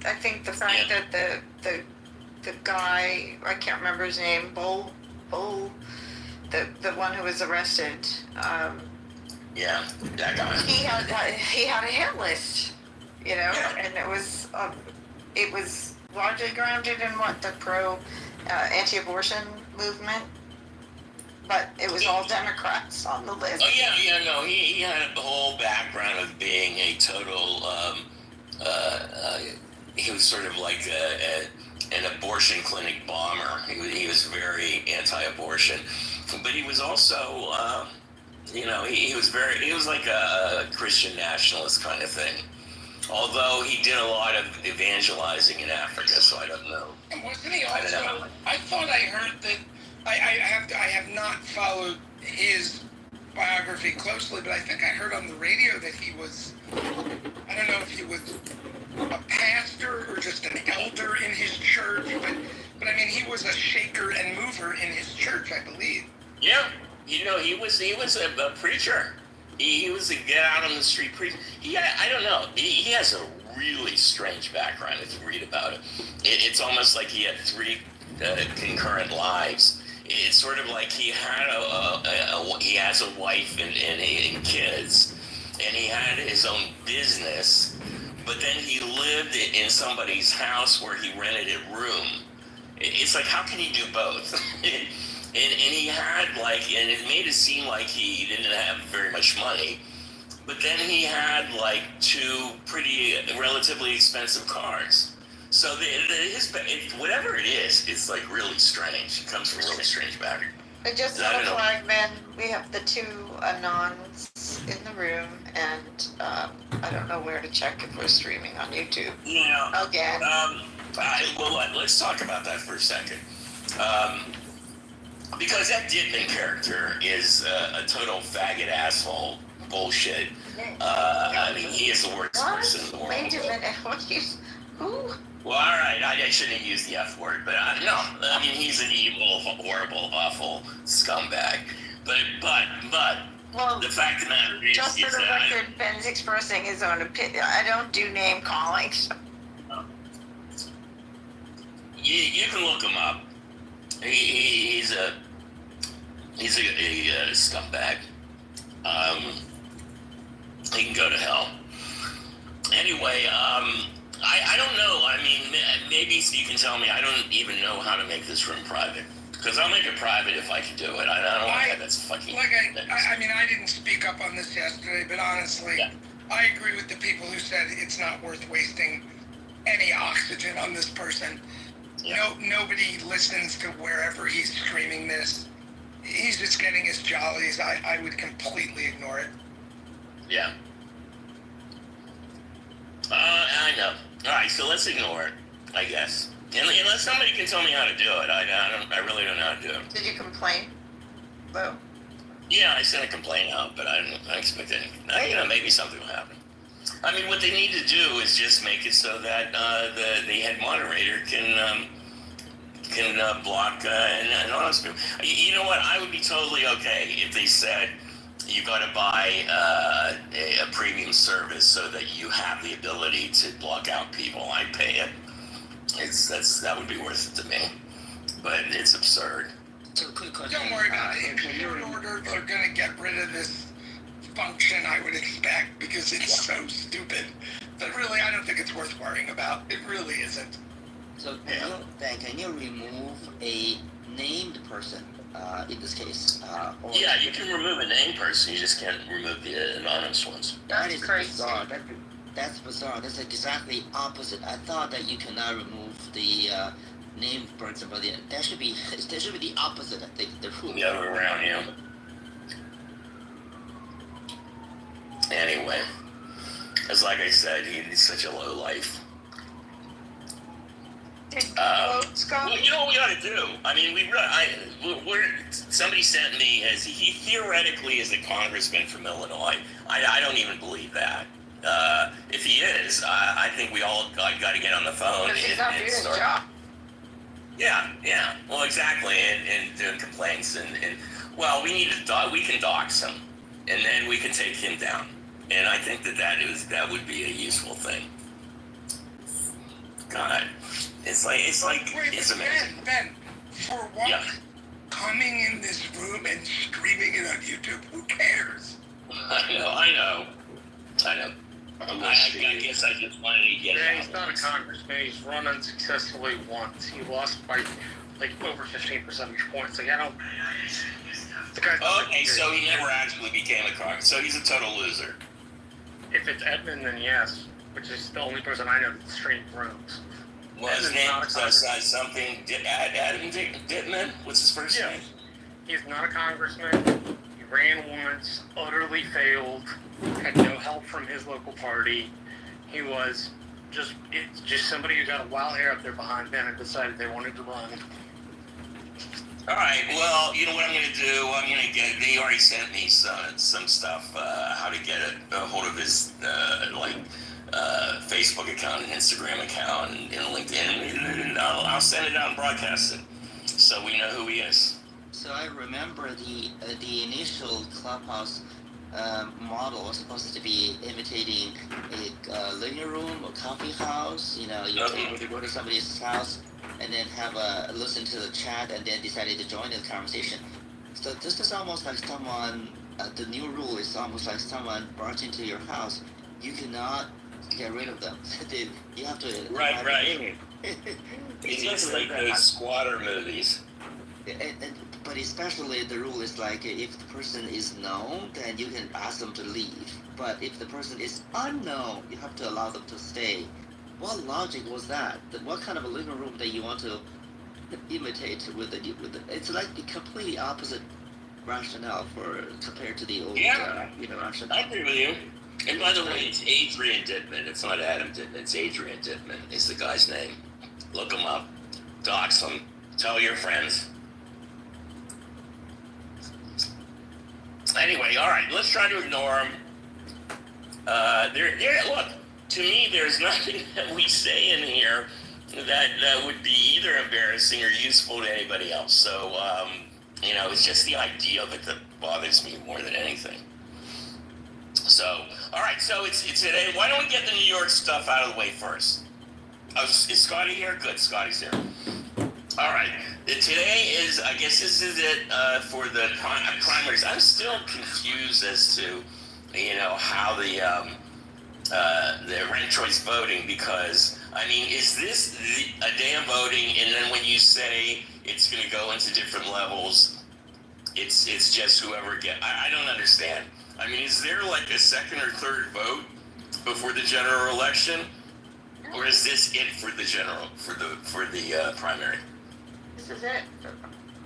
I think the fact that the guy, I can't remember his name, Bull, the one who was arrested. Yeah, that guy. He had a hit list, and it was largely grounded in what the anti-abortion movement, but it was all Democrats on the list. Oh yeah, no, he had a whole background of being a total. He was sort of like an abortion clinic bomber. He was very anti-abortion, but he was also, he was like a Christian nationalist kind of thing. Although he did a lot of evangelizing in Africa, so I don't know. And wasn't he also? I thought I heard that. I have not followed his biography closely, but I think I heard on the radio that he was. I don't know if he was a pastor or just an elder in his church, but I mean he was a shaker and mover in his church, I believe. Yeah, he was a preacher. He was a get out on the street preacher. I don't know. He has a really strange background if you read about it. It's almost like he had three concurrent lives. It's sort of like he had he has a wife and kids, and he had his own business, but then he lived in somebody's house where he rented a room. It's like, how can he do both? And he had and it made it seem like he didn't have very much money, but then he had two pretty relatively expensive cars. So whatever it is, it's really strange. It comes from a really strange background. I just saw a flag, man. We have the two Anons in the room, and I don't know where to check if we're streaming on YouTube. Yeah. Again. Let's talk about that for a second. Because that Dittman character is a total faggot asshole bullshit. I mean, he is the worst person in the world. Wait a minute. Who? Well, all right, I shouldn't use the F word, but no, I mean, he's an evil, horrible, awful scumbag. But the fact of the matter is, just for the record, Ben's expressing his own opinion. I don't do name calling. So. You can look him up. He's a scumbag. He can go to hell. Anyway, I don't know. I mean, maybe you can tell me. I don't even know how to make this room private. Because I'll make it private if I can do it. I don't know. That's fucking... I mean, I didn't speak up on this yesterday, but honestly, I agree with the people who said it's not worth wasting any oxygen on this person. Yeah. Nobody listens to wherever he's screaming this. He's just getting his jollies. I would completely ignore it. Yeah. I know. All right, so let's ignore it, I guess. Unless somebody can tell me how to do it, I really don't know how to do it. Did you complain, Lou? Yeah, I sent a complaint out, but I don't expect anything. Maybe something will happen. I mean, what they need to do is just make it so that the head moderator can block an anonymous group. You know what? I would be totally okay if they said you got to buy a premium service so that you have the ability to block out people. I'd pay it. That would be worth it to me. But it's absurd. Don't worry about it. In short order, they're going to get rid of this function, I would expect, because it's so stupid. But really, I don't think it's worth worrying about. It really isn't. So can you remove a named person in this case? Yeah, you can remove a named person. You just can't remove the anonymous ones. That is bizarre. That's bizarre. That's exactly opposite. I thought that you cannot remove the named person, but that should be the opposite. I think the rule. The other way around, yeah. Anyway, as like I said, he's such a low life. Well, you know what we ought to do? I mean, somebody sent me he theoretically is a congressman from Illinois. I don't even believe that. If he is, I think we all got to get on the phone and start. Job. Yeah. Well, exactly, and doing complaints and well, we can dox him, and then we can take him down. And I think that would be a useful thing. God, it's like Wait, it's amazing. Ben, for what? Yeah. Coming in this room and streaming it on YouTube, who cares? I know. I guess I just wanted to get it Yeah, out. he's not a congressman. He's run unsuccessfully once. He lost by like over 15 percentage points. Like, I don't. The guy's Okay, so he never actually became a congressman. So he's a total loser. If it's Edmund, then yes, which is the only person I know that streams rooms. Well, his Edmund's name not a is congressman. something. Adam Dittman. What's his first Yeah. name? He's not a congressman. He ran once, utterly failed, had no help from his local party. He was just somebody who got a wild hair up there behind Ben and decided they wanted to run. All right. Well, you know what I'm going to do? I'm going to get. They already sent me some stuff. How to get a hold of his Facebook account and Instagram account and LinkedIn, and I'll send it out and broadcast it, so we know who he is. So I remember the initial Clubhouse model was supposed to be imitating a living room or coffee house. You know, you go to somebody's house and then have a listen to the chat and then decided to join the conversation. So this is almost like someone. The new rule is almost like someone barged into your house. You cannot get rid of them. You have to. Right. It's like those squatter movies. But especially the rule is like if the person is known, then you can ask them to leave. But if the person is unknown, you have to allow them to stay. What logic was that? What kind of a living room that you want to imitate with the? It's like the completely opposite rationale compared to the old rationale. I agree with you. And by the way, it's Adrian Dittman. It's not Adam Dittman. It's Adrian Dittman. It's the guy's name. Look him up. Dox him. Tell your friends. Anyway, all right. Let's try to ignore him. Look, to me, there's nothing that we say in here that would be either embarrassing or useful to anybody else. So, it's just the idea of it that bothers me more than anything. So, all right, so it's today. Why don't we get the New York stuff out of the way first? Oh, is Scotty here? Good, Scotty's here. All right, today is, I guess this is it for the primaries. I'm still confused as to, how the ranked choice voting, because, I mean, is this a day of voting, and then when you say it's going to go into different levels, it's just whoever I don't understand. I mean, is there like a second or third vote before the general election, or is this it for the primary? This is it.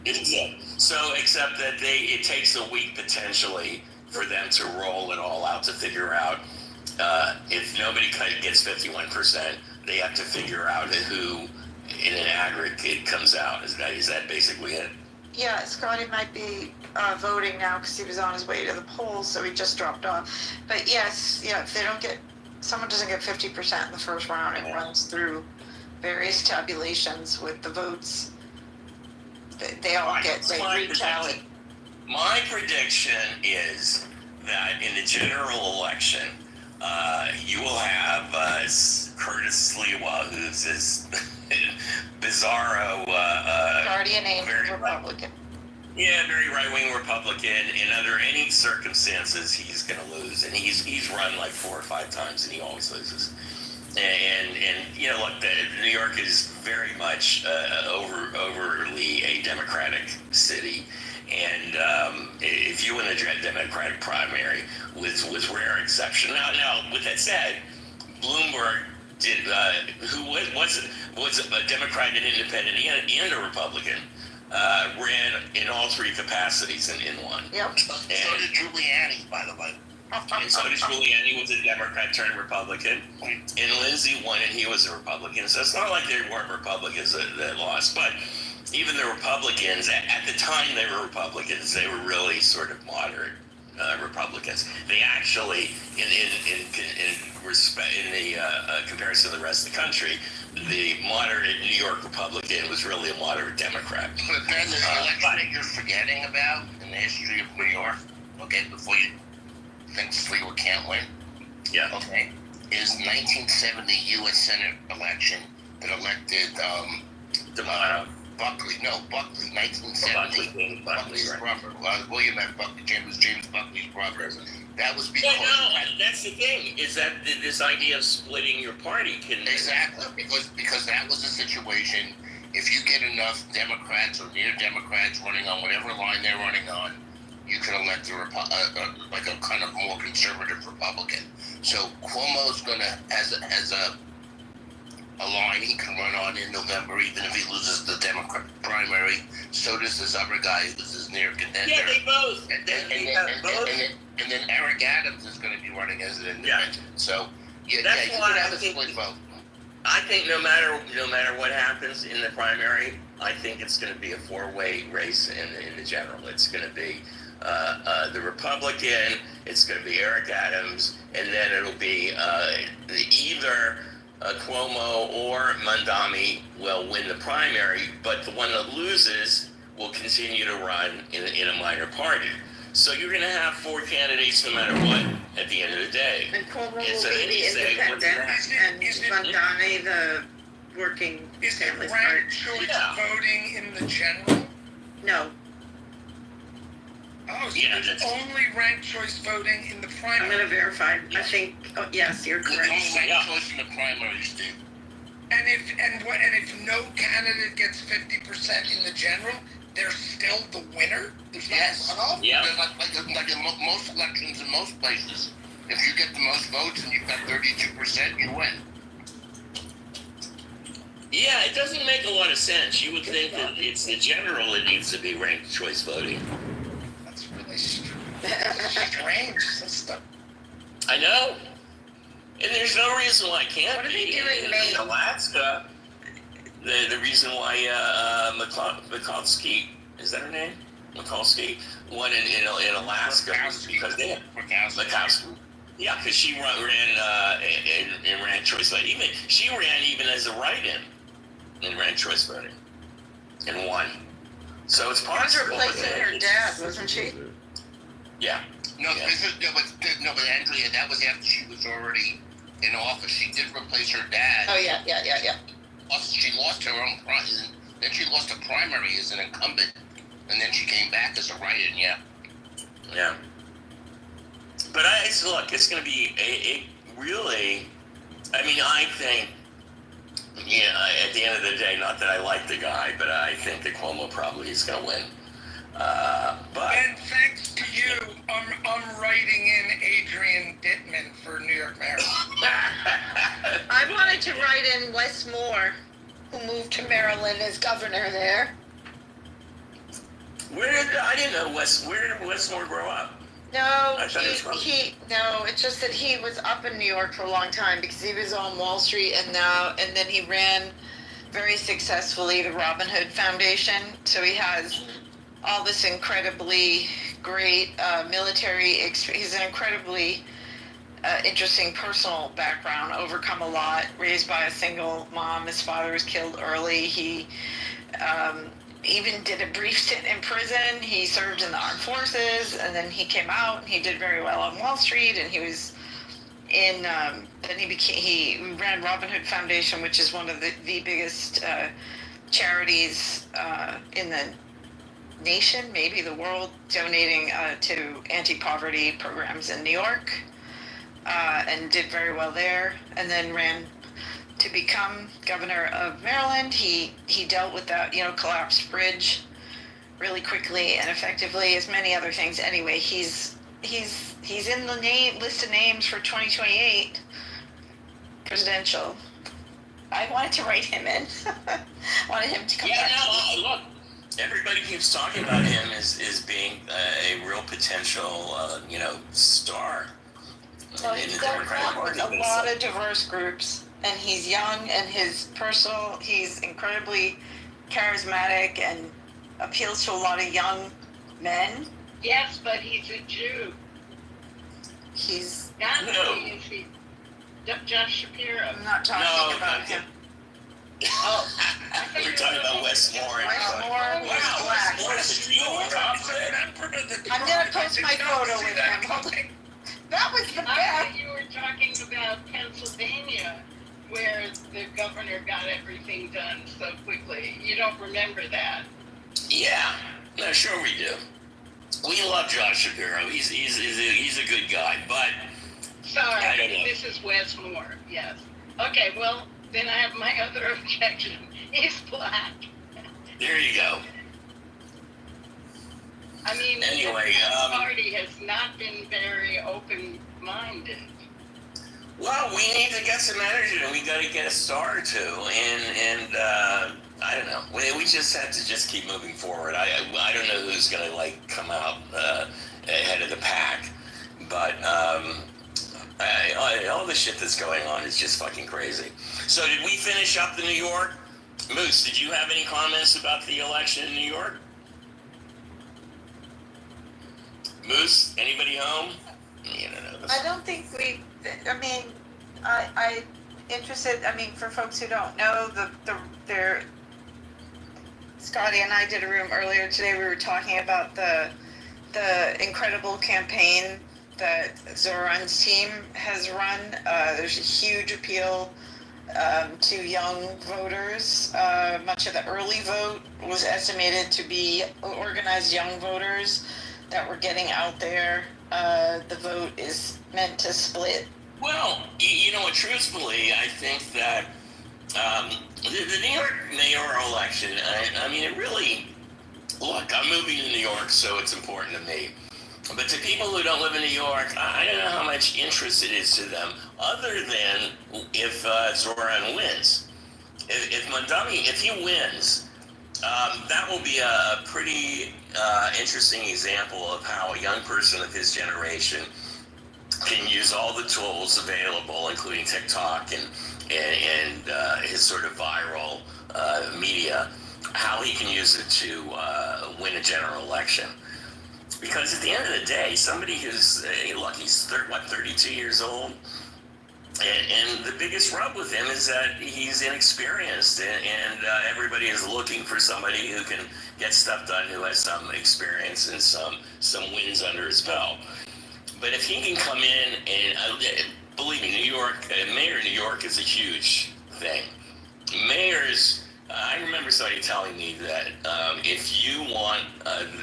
It is it. So, except that it takes a week potentially for them to roll it all out to figure out if nobody gets 51%, they have to figure out who in an aggregate comes out. Is that basically it? Yeah, Scotty might be voting now because he was on his way to the polls, so he just dropped off. But yes, if someone doesn't get 50% in the first round, it runs through various tabulations with the votes. They all retally. My prediction is that in the general election, you will have Curtis Sliwa, who's this bizarro guardian angel Republican. Yeah, very right-wing Republican. And under any circumstances, he's going to lose. And he's run like 4 or 5 times, and he always loses. And look, New York is very much overly a Democratic city. And if you win the Democratic primary, with rare exception. Now, with that said, Bloomberg did, who was a Democrat, an independent, and a Republican, ran in all 3 capacities in one. Yep. So did Giuliani, by the way. And so did Giuliani, was a Democrat turned Republican. And Lindsey won, and he was a Republican. So it's not like they weren't Republicans that lost. But even the Republicans, at the time they were Republicans, they were really sort of moderate Republicans. They actually, in the comparison to the rest of the country, the moderate New York Republican was really a moderate Democrat. But then the election that you're forgetting about in the history of New York, okay, before you think Sliwa can't win, Yeah. okay, is 1970 U.S. Senate election, that elected Buckley. No, Buckley, 1970. Buckley's right. brother. William F. Buckley, James Buckley's brother. That was Well, because no, that's the thing, is that this idea of splitting your party can... exactly because that was a situation. If you get enough Democrats or near Democrats running on whatever line they're running on, you can elect like a kind of more conservative Republican. So Cuomo's gonna has a line he can run on in November, even if he loses the Democrat primary. So does this other guy who's his near contender. Yeah, they both. And then Eric Adams is going to be running as an independent. So yeah, That's you why could I have a think- split vote. I think no matter what happens in the primary, I think it's going to be a four-way race in the general. It's going to be the Republican, it's going to be Eric Adams, and then it'll be either Cuomo or Mondami will win the primary, but the one that loses will continue to run in a minor party. So you're going to have four candidates no matter what at the end of the day. And Cuomo will And so be then you the say, what's independent, that? and Is it- Mondani the working Is it families ranked party. choice Yeah. voting in the general? No, Oh, so Yeah, it's that's- only ranked choice voting in the I'm primary. gonna verify. I think, oh, yes, you're There's correct. only one Yeah. choice in the primary, Steve. And if no candidate gets 50% in the general, they're still the winner. There's not Yes. a runoff? Yeah. Like in most elections in most places, if you get the most votes and you've got 32%, you win. Yeah, it doesn't make a lot of sense. You would think that it's the general that needs to be ranked choice voting. That's really strange system. I know. And there's no reason why it can't What are be. they doing, in Maine? Alaska, the reason why Mikulski, is that her name? Mikulski won in Alaska was because they had Mikulski. Yeah, because she ran choice voting. She ran even as a write-in and ran choice voting and won. So it's She was possible. replacing her dad, wasn't she? Yeah. No, Yeah. but Andrea, that was after she was already in office. She did replace her dad. Oh, yeah. She lost her own prize. Then she lost a primary as an incumbent, and then she came back as a write-in. Yeah. Yeah. But look, it's going to be a really, I mean, I think, at the end of the day, not that I like the guy, but I think that Cuomo probably is going to win. But And thanks to you, I'm writing in Adrian Dittman for New York Mayor. I wanted to write in Wes Moore, who moved to Maryland as governor there. I didn't know where did Wes Moore grow up? No, I thought it was from- it's just that he was up in New York for a long time because he was on Wall Street and then he ran very successfully the Robin Hood Foundation. So he has all this incredibly great military experience. He's an incredibly interesting personal background, overcome a lot, raised by a single mom. His father was killed early. He even did a brief stint in prison. He served in the armed forces, and then he came out and he did very well on Wall Street, and he was in then he ran Robin Hood Foundation, which is one of the biggest charities in the nation, maybe the world, donating to anti-poverty programs in New York, and did very well there, and then ran to become governor of Maryland. He dealt with that collapsed bridge really quickly and effectively, as many other things. Anyway, he's in the list of names for 2028 presidential. I wanted to write him in. Wanted him to come Yeah, back. no, look, everybody keeps talking about him as being a real potential, star. Well, in he's the got Democratic Party, a but lot of diverse groups, and he's young, and he's incredibly charismatic and appeals to a lot of young men. Yes, but he's a Jew. He's, Not No. only is he Josh Shapiro. I'm not talking No, about not him. We're talking about Wes Moore. Wes Moore was Wow, black. Wes Moore is a Jew on top of it. I'm gonna post my photo with him. That was the I best. thought you were talking about Pennsylvania. where the governor got everything done so quickly. You don't remember that. Yeah, no, sure we do. We love Josh Shapiro. He's a good guy, but Sorry, I don't know. this is Wes Moore. Yes. Okay, well, then I have my other objection. He's black. There you go. I mean, Anyway, the party has not been very open-minded. Well, we need to get some energy, and we got to get a star or two, and I don't know. We just have to just keep moving forward. I don't know who's going to like come out ahead of the pack, but all the shit that's going on is just fucking crazy. So, did we finish up the New York? Moose, did you have any comments about the election in New York? Moose, anybody home? You don't know. I don't think I mean, I interested. I mean, for folks who don't know, they're Scotty and I did a room earlier today. We were talking about the incredible campaign that Zoran's team has run. There's a huge appeal to young voters. Much of the early vote was estimated to be organized young voters that were getting out there. The vote is meant to split. Well, you know what, truthfully, I think that the New York mayoral election, I mean, it really, look, I'm moving to New York, so it's important to me. But to people who don't live in New York, I don't know how much interest it is to them, other than if Zoran wins. If Mondami, if he wins, that will be a pretty interesting example of how a young person of his generation can use all the tools available, including TikTok and his sort of viral media, how he can use it to win a general election. Because at the end of the day, somebody who's, look, he's 32 years old, and the biggest rub with him is that he's inexperienced, and everybody is looking for somebody who can get stuff done, who has some experience and some wins under his belt. But if he can come in and, believe me, New York, mayor of New York is a huge thing. Mayors, I remember somebody telling me that if you want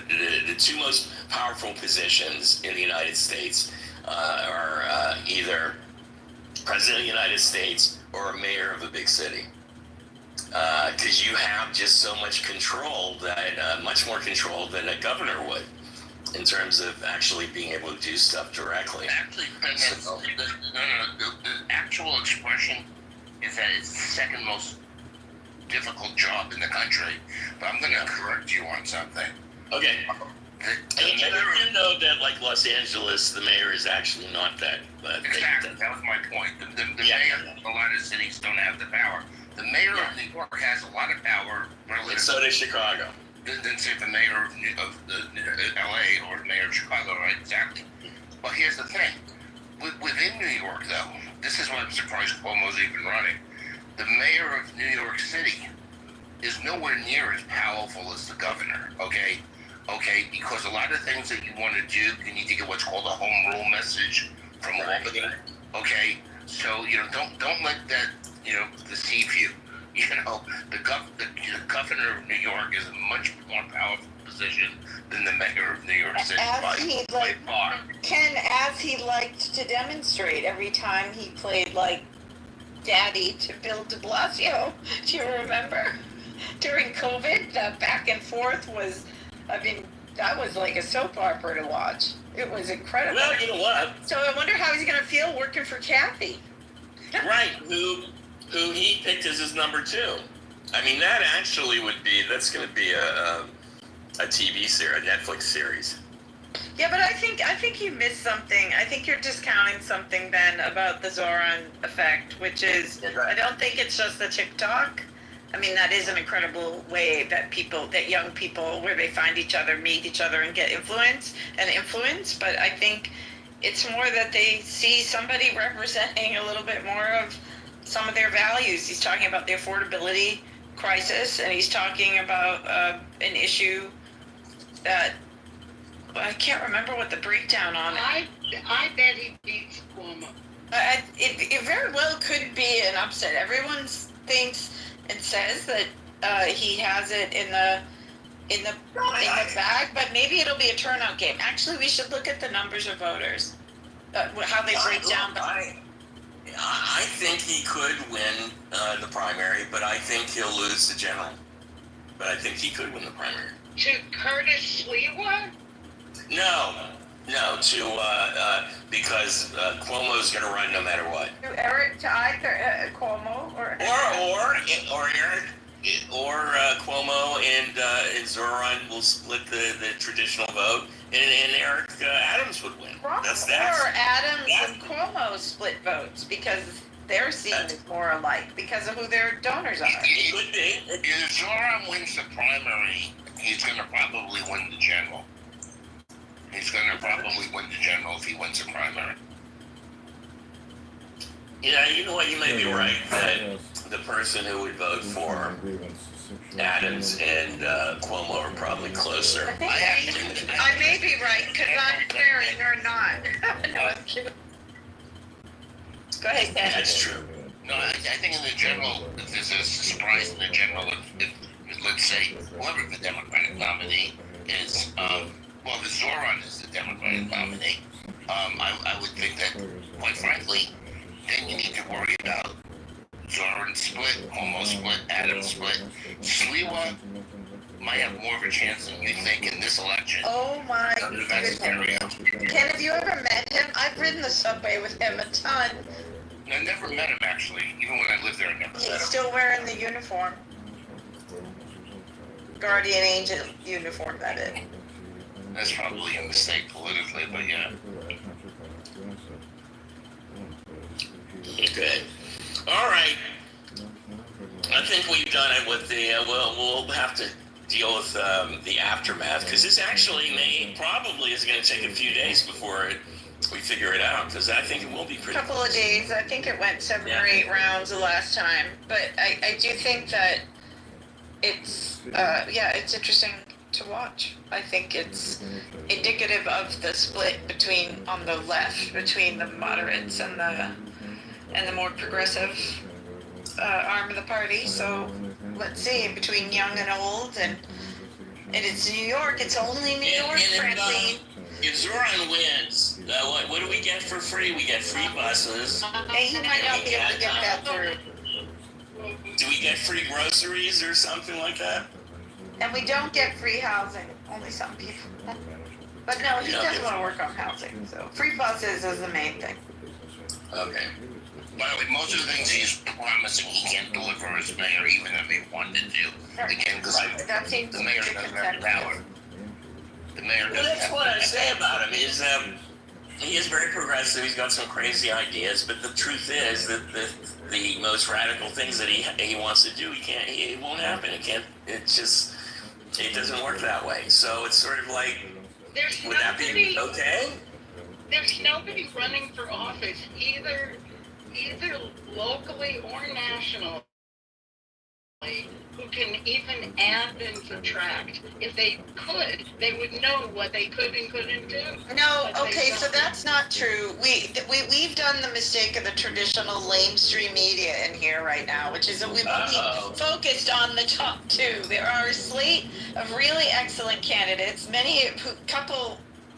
the two most powerful positions in the United States are either President of the United States or a mayor of a big city. Because you have just so much control that, much more control than a governor would, in terms of actually being able to do stuff directly. Actually, the actual expression is that it's the second most difficult job in the country. But I'm going to correct you on something. Okay. And you know that, like Los Angeles, the mayor is actually not that. Exactly. That was my point. The mayor of a lot of cities don't have the power. The mayor of New York has a lot of power. And so does Chicago. Than say the mayor of LA or the mayor of Chicago, right? Exactly. But here's the thing. Within New York, though, this is why I'm surprised Cuomo's even running. The mayor of New York City is nowhere near as powerful as the governor, okay? Okay, because a lot of things that you want to do, you need to get what's called a home rule message from Albany, okay? So, don't let that, deceive you. The governor of New York is a much more powerful position than the mayor of New York City by far. Ken, as he liked to demonstrate every time he played like daddy to Bill de Blasio. Do you remember? During COVID, the back and forth was, I mean, that was like a soap opera to watch. It was incredible. Well, you know what? So I wonder how he's going to feel working for Kathy. Right, who he picked as his number two. I mean, that actually that's going to be a TV series, a Netflix series. Yeah, but I think you missed something. I think you're discounting something, Ben, about the Zoran effect, which is, I don't think it's just the TikTok. I mean, that is an incredible way that young people, where they find each other, meet each other, and get influence, but I think it's more that they see somebody representing a little bit more of some of their values. He's talking about the affordability crisis, and he's talking about an issue that I can't remember what the breakdown on it. I bet he beats Cuomo. It very well could be an upset. Everyone thinks and says that he has it in the bag, but maybe it'll be a turnout game. Actually, we should look at the numbers of voters, how they break down. I think he could win the primary, but I think he'll lose the general. But I think he could win the primary. To Curtis Sliwa? No, because Cuomo's going to run no matter what. Eric to either Cuomo or Eric or Cuomo and Zoran will split the traditional vote, and Eric Adams would win. That's or Adams and Cuomo split votes because their seat is more alike because of who their donors are. It could be. If Zoran wins the primary, he's going to probably win the general. He's going to probably win the general if he wins the primary. Yeah, you know what? You may be right that the person who would vote for Adams and Cuomo are probably closer. I may be right because I'm there and you're not. No, I'm kidding. Go ahead, Ken. That's true. No, I think in the general, if there's a surprise in the general, if let's say whoever the Democratic nominee is, the Zoran is the Democratic nominee, I would think that, quite frankly, then you need to worry about Zoran split, Cuomo split, Adams split. Sliwa might have more of a chance than you think in this election. Oh my goodness. Ken, have you ever met him? I've ridden the subway with him a ton. I never met him, actually. Even when I lived there, I never met him. He's still wearing the uniform. Guardian angel uniform, that is. That's probably a mistake politically, but yeah. Good. All right. I think we've done it with the. We'll have to deal with the aftermath because this actually probably is going to take a few days before we figure it out because I think it will be pretty. A couple of days. I think it went 7 or 8 rounds the last time, but I do think that it's it's interesting to watch. I think it's indicative of the split on the left between the moderates and the more progressive arm of the party. So let's see, between young and old, and it's New York. It's only New York, frankly. If Zoran wins, what do we get for free? We get free buses. He might not be able to get that through. Do we get free groceries or something like that? And we don't get free housing. Only some people. But no, he does want to work on housing. So free buses is the main thing. Okay. By the way, most of the things he's promising he can't deliver as mayor, even if he wanted to. Again, because the mayor doesn't have power. The mayor doesn't that's have what I say about him is he is very progressive. He's got some crazy ideas, but the truth is that the most radical things that he wants to do, it won't happen. It doesn't work that way. So it's sort of like, would that be okay? There's nobody running for office, either locally or nationally, who can even add and subtract. If they could, they would know what they could and couldn't do. No, okay, so that's not true. We've done the mistake of the traditional lamestream media in here right now, which is that we've only focused on the top 2. There are a slate of really excellent candidates,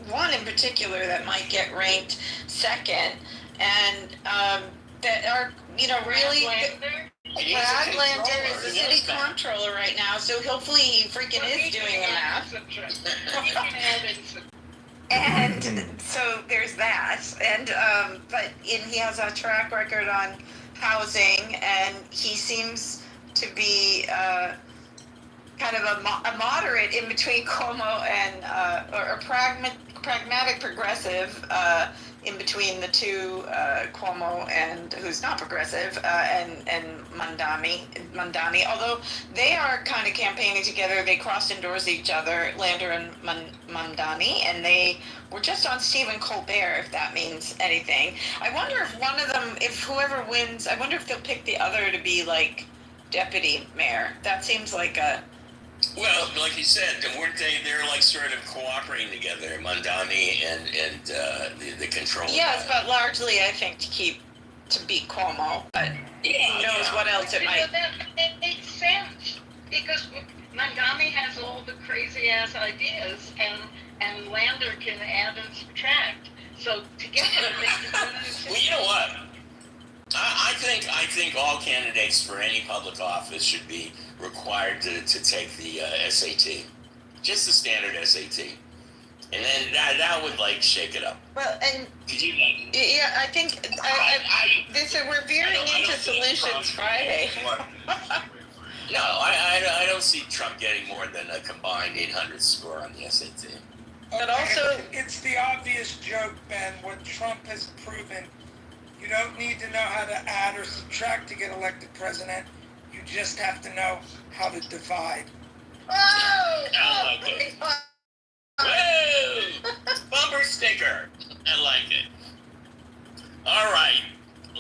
one in particular that might get ranked second, and that are, really. Brad Lander is the city comptroller right now, so hopefully he freaking is doing the math. And so there's that, and he has a track record on housing, and he seems to be kind of a moderate in between Cuomo and or a pragmatic progressive in between the two, Cuomo and who's not progressive, and Mandani. Although they are kind of campaigning together, they cross-endorse each other, Lander and Mandani, and they were just on Stephen Colbert, if that means anything. I wonder if one of them, if whoever wins, I wonder if they'll pick the other to be like deputy mayor. That seems like a Well, like you said, weren't they? They're like sort of cooperating together, Mandani and the control. Yes, but largely, I think, to beat Cuomo. But who knows what else it might. That makes sense because Mandami has all the crazy ass ideas, and Lander can add and subtract. So together it makes a winning system. Well, you know what? I think all candidates for any public office should be required to take the SAT, just the standard SAT, and then that would like shake it up. Well, and Did you? yeah, I think we're veering into Solutions Friday. No, I don't see Trump getting more than a combined 800 score on the SAT. But also, it's the obvious joke, Ben. What Trump has proven, you don't need to know how to add or subtract to get elected president. You just have to know how to divide. I like it. Whoa! Bumper sticker. I like it. All right.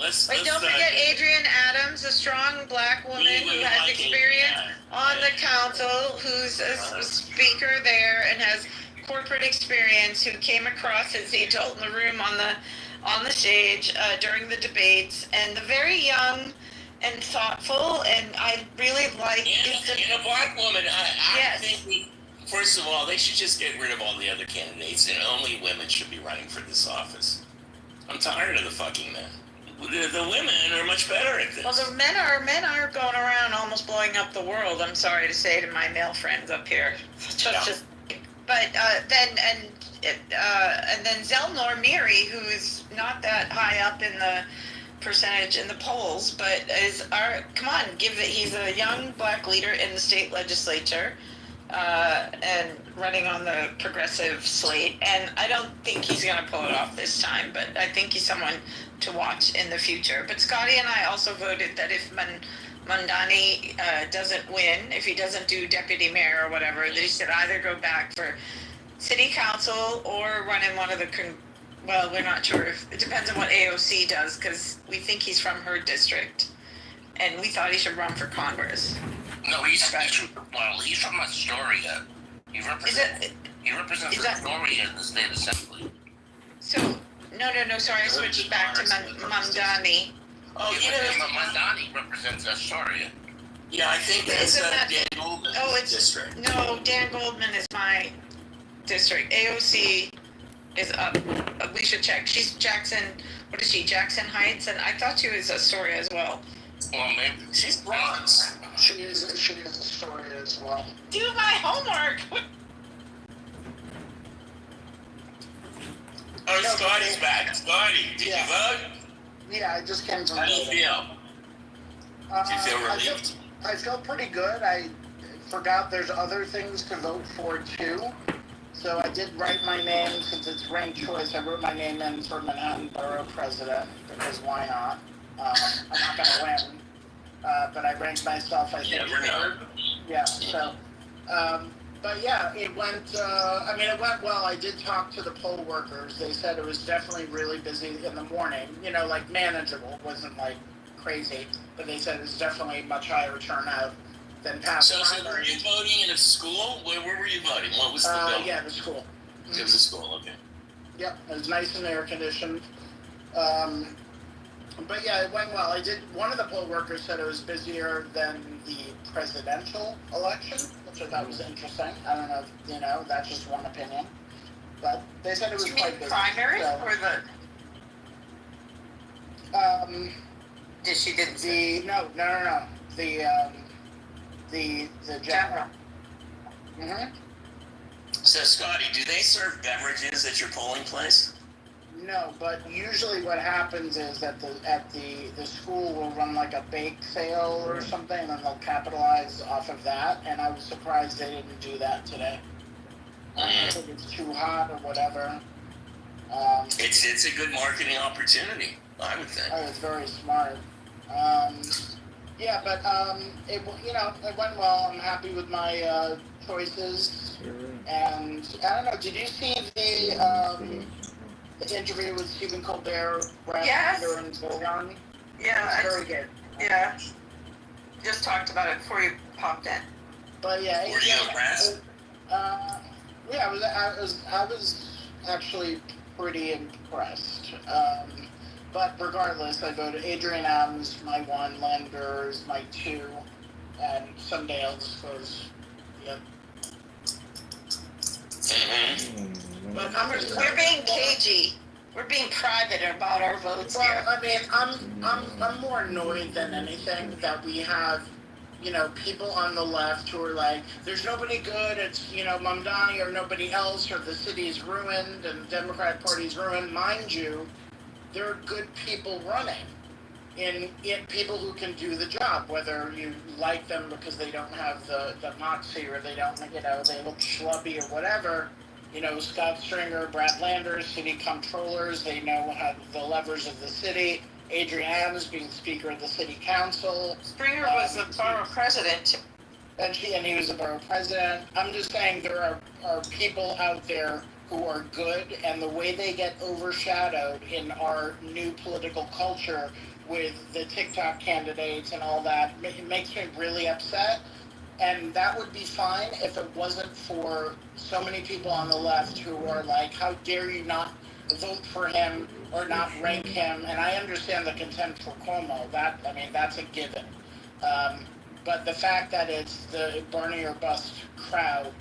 Let's. wait, don't forget Adrienne Adams, a strong black woman who has experience on the council, who's a speaker there and has corporate experience, who came across, as he told in the room on the stage during the debates, and the very young and thoughtful, and I really like. And a black woman. I Yes. think. First of all, they should just get rid of all the other candidates, and only women should be running for this office. I'm tired of the fucking men. The women are much better at this. Well, the men are going around almost blowing up the world. I'm sorry to say to my male friends up here. But then Zelnor Miri, who is not that high up in the percentage in the polls, but he's a young black leader in the state legislature, and running on the progressive slate, and I don't think he's going to pull it off this time, but I think he's someone to watch in the future. But Scotty and I also voted that if Mandani doesn't win, if he doesn't do deputy mayor or whatever, that he should either go back for city council or run in one of the well, we're not sure. It depends on what AOC does, because we think he's from her district, and we thought he should run for Congress. No, he's from Astoria. He represents Astoria in the state assembly. So, no, sorry, I switched back to Mamdani. Oh, Mandani represents Astoria. Yeah, I think that's Dan Goldman's district. No, Dan Goldman is my district. AOC is up. We should check. She's Jackson, what is she, Jackson Heights? And I thought she was Astoria as well. Well, maybe. She's Bronx. She is Astoria as well. Do my homework. Oh, Scotty's back. Scotty, did you vote? Yeah, I just came from. How do you feel? Do you feel relieved? I feel pretty good. I forgot there's other things to vote for too. So I did write my name, since it's ranked choice, I wrote my name in for Manhattan Borough President, because why not? I'm not going to win. But I ranked myself, I think. Yeah, so. But yeah, it went well. I did talk to the poll workers. They said it was definitely really busy in the morning, like manageable. It wasn't like crazy, but they said it was definitely much higher turnout than past So were primaries. you voting in a school? Where were you voting? What was the building? Yeah, the school. It was a school, okay. Yep, it was nice and air conditioned. But yeah, it went well. One of the poll workers said it was busier than the presidential election, which I thought was interesting. I don't know if, that's just one opinion. But they said it was quite busy. Primary so, or the? Didn't say. No. The general. Mm-hmm. So, Scotty, do they serve beverages at your polling place? No, but usually what happens is that the school will run like a bake sale or something, and then they'll capitalize off of that. And I was surprised they didn't do that today. I think it's too hot or whatever. It's a good marketing opportunity, I would think. Oh, it's very smart. Yeah, but it went well. I'm happy with my choices. And I don't know. Did you see the interview with Stephen Colbert, Brad Pinder, and Zoran? Yeah, It's very good. Yeah. Just talked about it before you popped in. But yeah, Were you impressed? Yeah, I was actually pretty impressed. But regardless, I voted Adrian Adams, my one, Lander is my two, and someday I'll disclose. Yep. Mm-hmm. But We're being cagey. We're being private about our votes well, here. I mean, I'm more annoyed than anything that we have, people on the left who are like, there's nobody good. It's Mamdani or nobody else, or the city's ruined and the Democratic Party's ruined. Mind you, there are good people running. In people who can do the job, whether you like them because they don't have the moxie or they don't, they look schlubby or whatever. Scott Stringer, Brad Landers, city comptrollers, they know how the levers of the city. Adrian Adams being Speaker of the City Council. Springer was the borough president. And he was a borough president. I'm just saying there are people out there who are good, and the way they get overshadowed in our new political culture with the TikTok candidates and all that, it makes me really upset. And that would be fine if it wasn't for so many people on the left who are like, how dare you not vote for him or not rank him? And I understand the contempt for Cuomo. That's a given. But the fact that it's the Bernie or bust crowd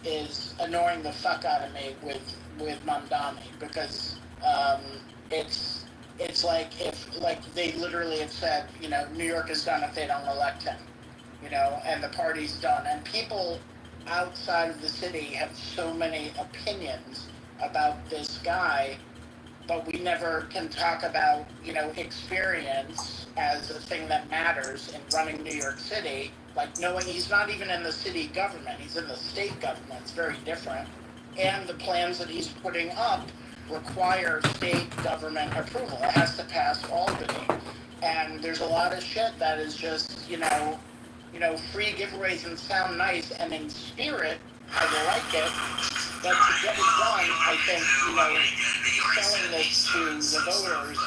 is annoying the fuck out of me with Mamdani, because it's like if they literally have said, New York is done if they don't elect him, and the party's done, and people outside of the city have so many opinions about this guy, but we never can talk about experience as a thing that matters in running New York City. Like, knowing he's not even in the city government, he's in the state government. It's very different. And the plans that he's putting up require state government approval. It has to pass Albany. And there's a lot of shit that is just, free giveaways and sound nice, and in spirit, I like it. But to get it done, I think, selling this to the voters,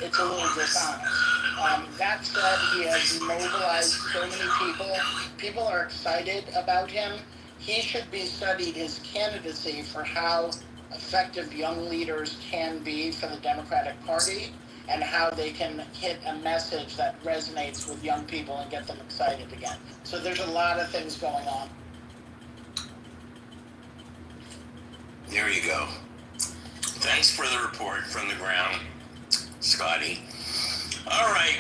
it's a little dishonest. That said, he has mobilized so many people. People are excited about him. He should be studied, his candidacy, for how effective young leaders can be for the Democratic Party, and how they can hit a message that resonates with young people and get them excited again. So there's a lot of things going on. There you go. Thanks for the report from the ground, Scotty. All right,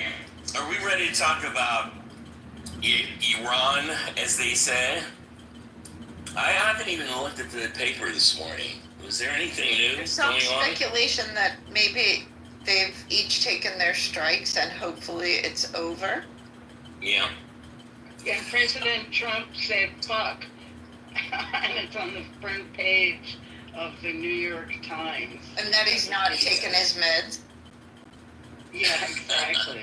are we ready to talk about Iran, as they say? I haven't even looked at the paper this morning. Was there anything new There's some going on? speculation that maybe they've each taken their strikes and hopefully it's over. Yeah. And President Trump said fuck. And it's on the front page of the New York Times. And that he's not taking his meds. Yeah, exactly.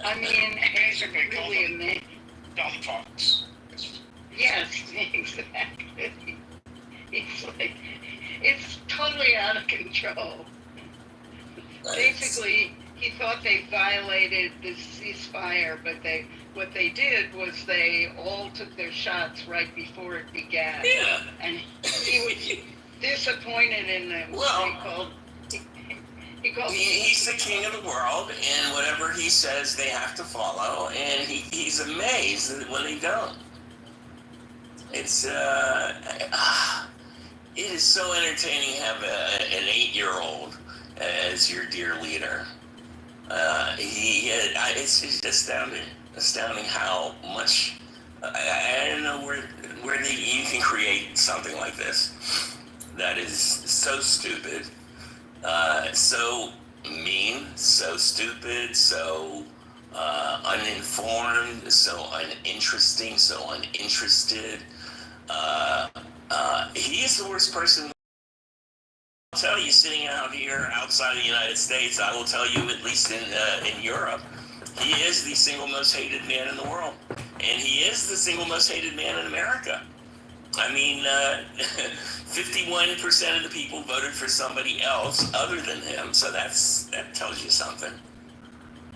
I mean, Basically, it's really amazing. dumb fucks. Yes, exactly. It's like, it's totally out of control. Basically, he thought they violated the ceasefire, but what they did was they all took their shots right before it began. Yeah. And he was disappointed in them. Well, he called he's the king of the world, and whatever he says, they have to follow, and he's amazed when they don't. It's it is so entertaining to have an 8-year-old as your dear leader. It's just astounding how much. I don't know where you can create something like this that is so stupid, so mean, so stupid, so uninformed, so uninteresting, so uninterested. He is the worst person. I'll tell you, sitting out here outside of the United States, I will tell you, at least in Europe, he is the single most hated man in the world. And he is the single most hated man in America. I mean, 51% of the people voted for somebody else other than him, so that tells you something.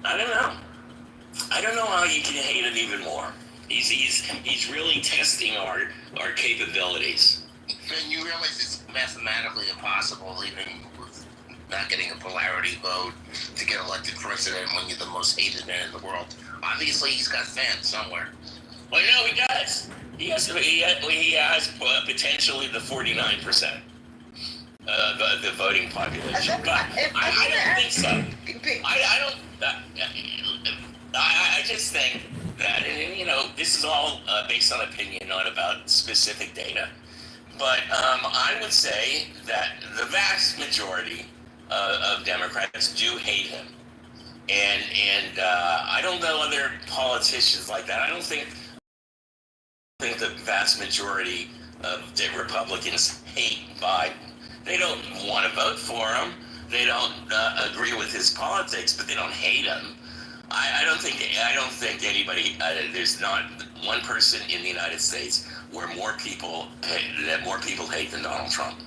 I don't know how you can hate him even more. He's really testing our capabilities. And you realize it's mathematically impossible, even with not getting a polarity vote, to get elected president when you're the most hated man in the world. Obviously, he's got fans somewhere. Well, no, he does. He has potentially the 49% of the voting population, but I don't think so. I don't. I just think that, and, you know, this is all based on opinion, not about specific data. But I would say that the vast majority of Democrats do hate him, and I don't know other politicians like that. I don't think the vast majority of the Republicans hate Biden. They don't want to vote for him. They don't agree with his politics, but they don't hate him. I don't think anybody. There's not one person in the United States where more people hate than Donald Trump.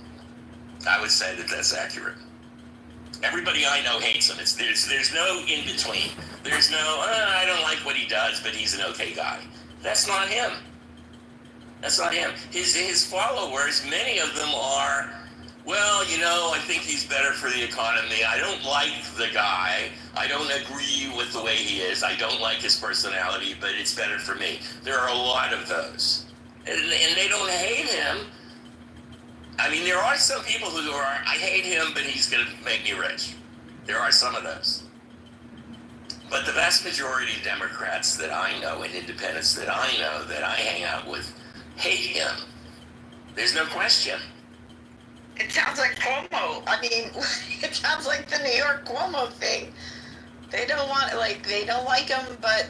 I would say that that's accurate. Everybody I know hates him. There's no in between. There's no I don't like what he does, but he's an okay guy. That's not him. That's not him. His followers, many of them are, well, you know, I think he's better for the economy. I don't like the guy. I don't agree with the way he is. I don't like his personality, but it's better for me. There are a lot of those. And they don't hate him. I mean, there are some people who are, I hate him, but he's going to make me rich. There are some of those. But the vast majority of Democrats that I know and independents that I know that I hang out with hate him. There's no question. It sounds like Cuomo. I mean, it sounds like the New York Cuomo thing. They don't want, like, they don't like him, but,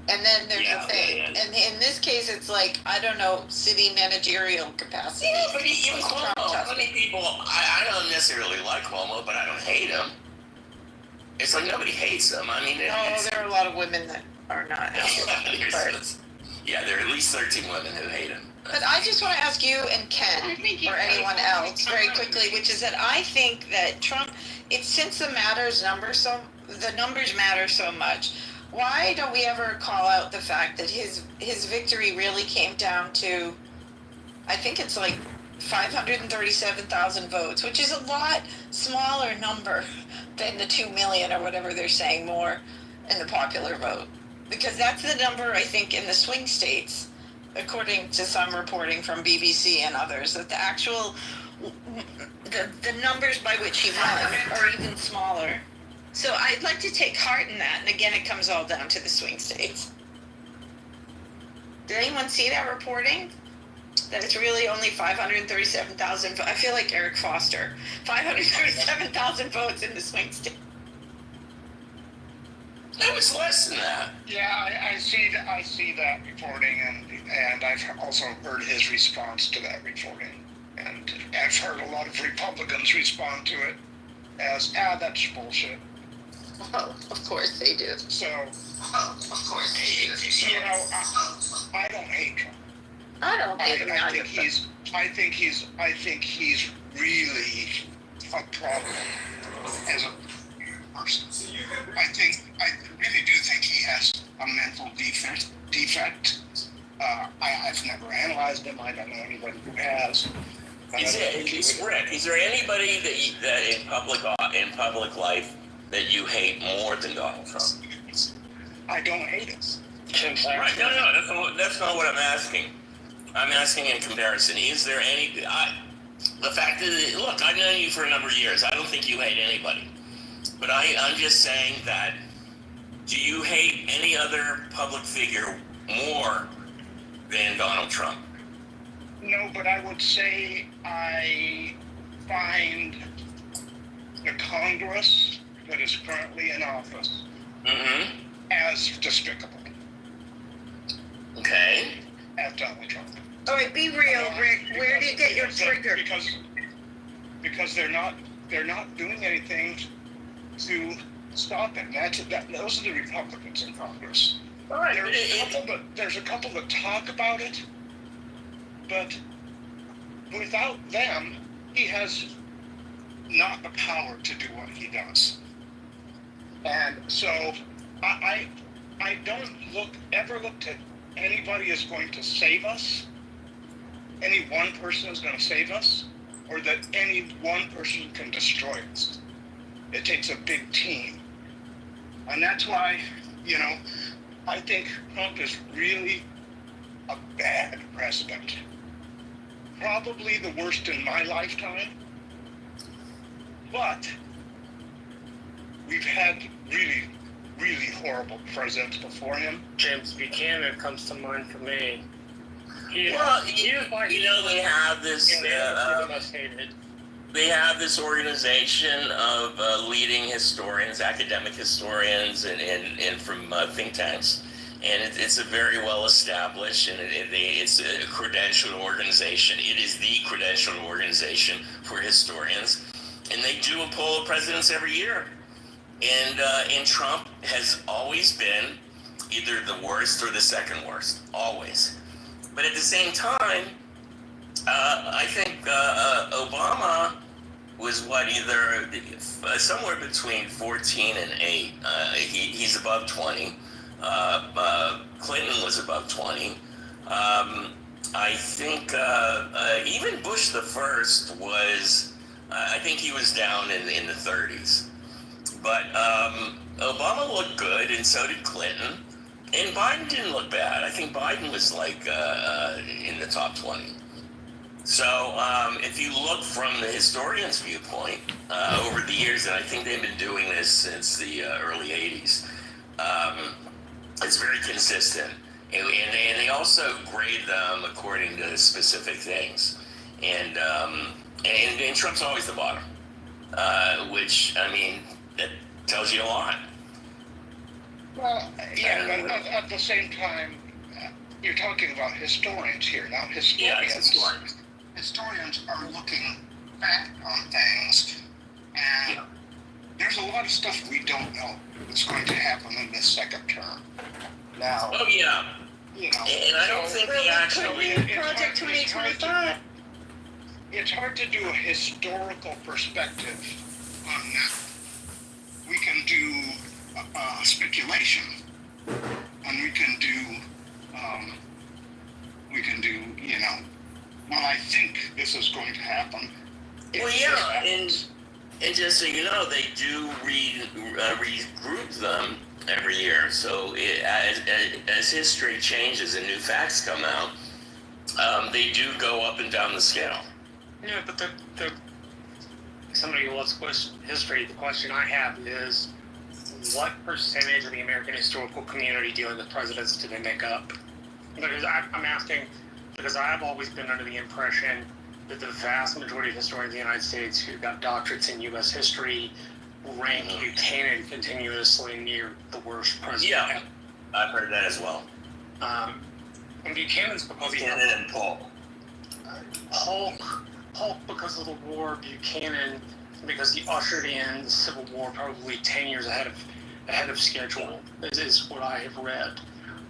and then there's a thing. Yeah. And in this case, it's like, I don't know, city managerial capacity. Yeah, but even Cuomo, how many people, I don't necessarily like Cuomo, but I don't hate him. It's like nobody hates him. I mean, there are a lot of women that are not happy. Yeah, there are at least 13 women who hate him. But I just want to ask you and Ken or anyone else very quickly, which is that I think that Trump, since the numbers matter so much, why don't we ever call out the fact that his victory really came down to, I think it's like 537,000 votes, which is a lot smaller number than the 2 million or whatever they're saying more in the popular vote. Because that's the number, I think, in the swing states, according to some reporting from BBC and others, that the actual, the numbers by which he won are even smaller. So I'd like to take heart in that. And again, it comes all down to the swing states. Did anyone see that reporting? That it's really only 537,000. I feel like Eric Foster. 537,000 votes in the swing state. It was less than that. Yeah, I see that reporting, and I've also heard his response to that reporting, and I've heard a lot of Republicans respond to it as, that's bullshit. Oh, of course they do. So, Of course, you know, I don't hate Trump. I don't hate him. I think he's really a problem as a person. I really do think he has a mental defect. I've never analyzed him. I don't know anybody who has. Is there anybody that in public life that you hate more than Donald Trump? I don't hate him. Right? No, that's not what I'm asking. I'm asking in comparison. Is there any? The fact that, look, I've known you for a number of years. I don't think you hate anybody. But I'm just saying that, do you hate any other public figure more than Donald Trump? No, but I would say I find the Congress that is currently in office as despicable. Okay. As Donald Trump. All right, be real, Rick. Where do you get your trigger? Because they're not doing anything to stop him. Those are the Republicans in Congress. All right. There's a couple that talk about it, but without them, he has not the power to do what he does. And so I don't ever look to anybody is going to save us, any one person is going to save us, or that any one person can destroy us. It takes a big team. And that's why, I think Trump is really a bad president. Probably the worst in my lifetime. But we've had really, really horrible presidents before him. James Buchanan comes to mind for me. They have this. They have this organization of leading historians, academic historians, and from think tanks, and it's a very well established, and it's a credentialed organization. It is the credentialed organization for historians, and they do a poll of presidents every year. And Trump has always been either the worst or the second worst, always. But at the same time, I think Obama was either somewhere between 14 and 8. He's above 20. Clinton was above 20. I think even Bush the first was, I think he was down in the 30s. But Obama looked good, and so did Clinton. And Biden didn't look bad. I think Biden was in the top 20. So if you look from the historian's viewpoint over the years, and I think they've been doing this since the early 80s, it's very consistent. And they also grade them according to specific things. And Trump's always the bottom, which, I mean, that tells you a lot. Well, yeah, but at the same time, you're talking about historians here. Now, historians are looking back on things, and there's a lot of stuff we don't know that's going to happen in this second term. Now, and I don't think they actually Project 2025. It's hard to do a historical perspective on that. We can do speculation, and we can do, well, I think this is going to happen. Well, yeah, and just so you know, they do regroup them every year. So as history changes and new facts come out, they do go up and down the scale. Yeah, but somebody who loves history, the question I have is, what percentage of the American historical community dealing with presidents do they make up? Because I'm asking, because I've always been under the impression that the vast majority of historians in the United States who got doctorates in U.S. history rank Buchanan continuously near the worst president. Yeah, I've heard that as well. And Buchanan's because Buchanan and Polk. Polk because of the war, Buchanan because he ushered in the Civil War probably 10 years ahead of schedule, is what I have read.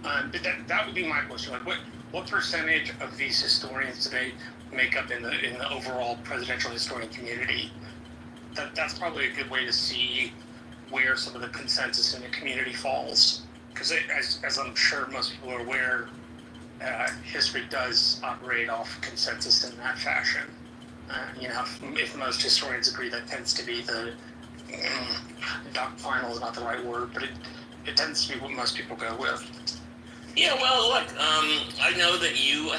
But that would be my question. Like, what percentage of these historians today make up in the overall presidential historian community? That's probably a good way to see where some of the consensus in the community falls. Because as I'm sure most people are aware, history does operate off consensus in that fashion. If most historians agree, that tends to be the final is not the right word, but it tends to be what most people go with. Yeah, well, look, I know that you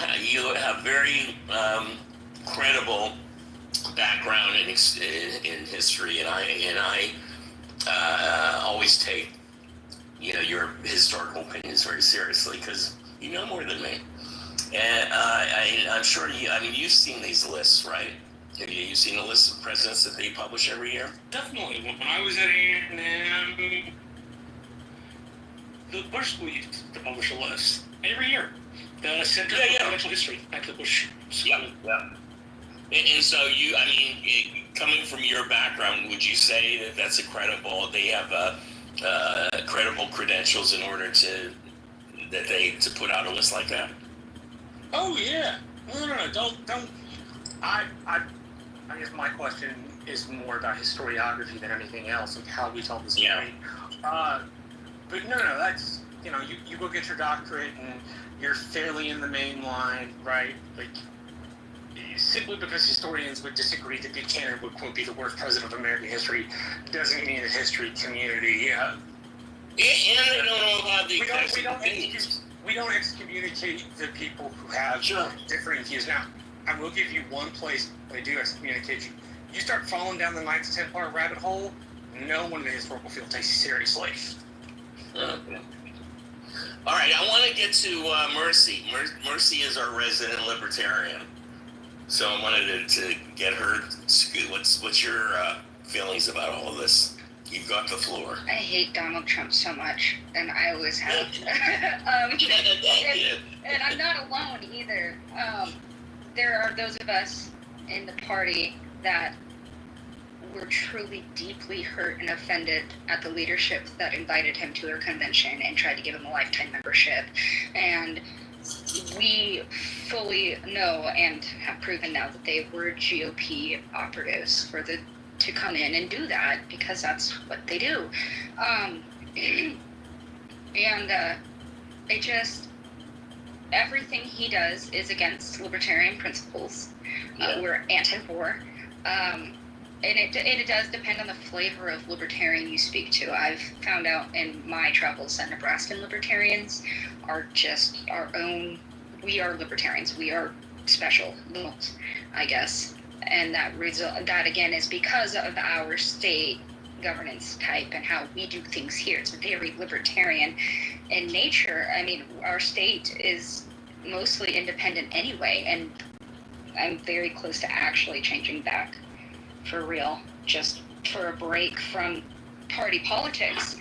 have very credible background in history, and I always take your historical opinions very seriously because you know more than me. And I'm sure you've seen these lists, right? Have you seen the list of presidents that they publish every year? Definitely. When I was at A&M, the Bush School used to publish a list every year. The Center for Presidential History at the Bush School. Yeah. And so coming from your background, would you say that that's they have credible credentials in order to put out a list like that? Oh yeah. No. Don't. I guess my question is more about historiography than anything else, of how we tell the story. Yeah. But no, you go get your doctorate and you're fairly in the main line, right? Like, simply because historians would disagree that Buchanan would, quote, be the worst president of American history doesn't mean the history community. And they don't know about the we don't excommunicate the people who have differing views. Now, I will give you one place they do excommunicate you. You start falling down the Knights Templar rabbit hole, no one in the historical field takes you seriously. Okay. All right, I want to get to Mercy. Mercy is our resident libertarian. So I wanted to get her. What's your feelings about all of this? You've got the floor. I hate Donald Trump so much, and I always have. And I'm not alone either. There are those of us in the party that were truly deeply hurt and offended at the leadership that invited him to their convention and tried to give him a lifetime membership. And we fully know and have proven now that they were GOP operatives to come in and do that, because that's what they do. It just, everything he does is against libertarian principles. We're anti-war. And it does depend on the flavor of libertarian you speak to. I've found out in my travels that Nebraskan libertarians are just our own. We are libertarians. We are special, I guess. And that again is because of our state governance type and how we do things here. It's very libertarian in nature. I mean, our state is mostly independent anyway, and I'm very close to actually changing back for real, just for a break from party politics.